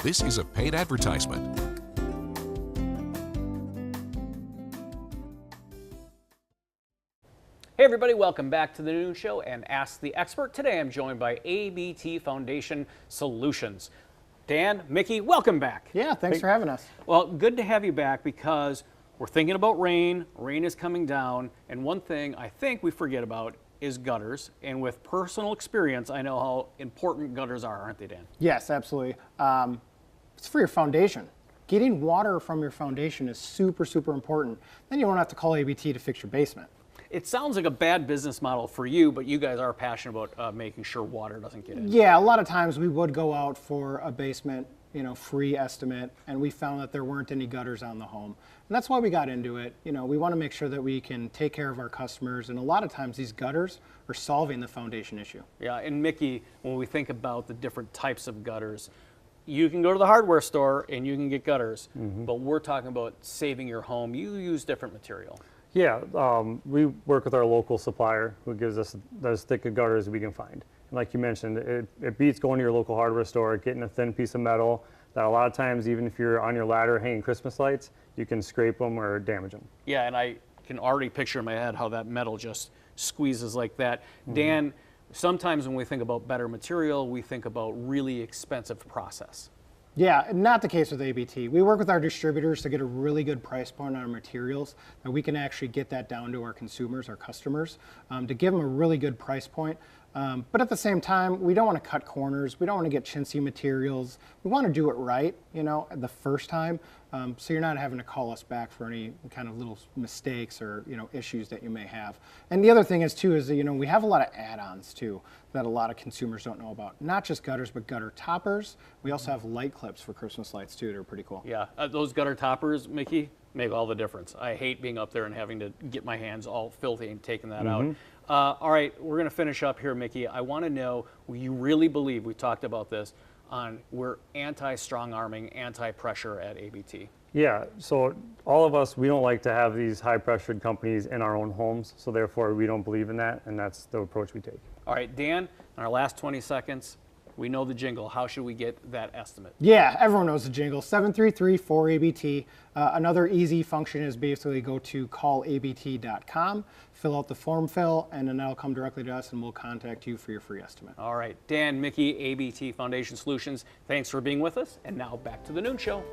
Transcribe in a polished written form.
This is a paid advertisement. Hey everybody, welcome back to the Noon Show and Ask the Expert. Today I'm joined by ABT Foundation Solutions. Dan, Mickey, welcome back. Yeah, thanks for having us. Well, good to have you back because we're thinking about rain. Rain is coming down, and one thing I think we forget about is gutters. And with personal experience, I know how important gutters are, aren't they, Dan? Yes, absolutely. It's for your foundation. Getting water from your foundation is super, super important. Then you won't have to call ABT to fix your basement. It sounds like a bad business model for you, but you guys are passionate about making sure water doesn't get in. Yeah, a lot of times we would go out for a basement, free estimate, and we found that there weren't any gutters on the home. And that's why we got into it. We want to make sure that we can take care of our customers, and a lot of times these gutters are solving the foundation issue. Yeah, and Mickey, when we think about the different types of gutters, you can go to the hardware store and you can get gutters, but we're talking about saving your home. You use different material. Yeah, we work with our local supplier who gives us as thick of gutters as we can find. And like you mentioned, it beats going to your local hardware store, getting a thin piece of metal that a lot of times, even if you're on your ladder hanging Christmas lights, you can scrape them or damage them. Yeah, and I can already picture in my head how that metal just squeezes like that. Dan, sometimes when we think about better material, we think about really expensive process. Yeah, not the case with ABT. We work with our distributors to get a really good price point on our materials, that we can actually get that down to our consumers, our customers, to give them a really good price point. But at the same time, we don't want to cut corners. We don't want to get chintzy materials. We want to do it right, the first time. So you're not having to call us back for any kind of little mistakes or, issues that you may have. And the other thing is too, is that, we have a lot of add-ons too that a lot of consumers don't know about. Not just gutters, but gutter toppers. We also have light clips for Christmas lights too. They're pretty cool. Yeah, those gutter toppers, Mickey, make all the difference. I hate being up there and having to get my hands all filthy and taking that out. All right, we're going to finish up here, Mickey. I want to know, you really believe, we talked about this, we're anti-strong arming, anti-pressure at ABT. Yeah, so all of us, we don't like to have these high-pressured companies in our own homes, so therefore we don't believe in that, and that's the approach we take. All right, Dan, in our last 20 seconds, we know the jingle. How should we get that estimate? Yeah, everyone knows the jingle, 733-4ABT. Another easy function is basically go to callabt.com, fill out the form fill, and then that'll come directly to us and we'll contact you for your free estimate. All right, Dan, Mickey, ABT Foundation Solutions, thanks for being with us. And now back to the Noon Show.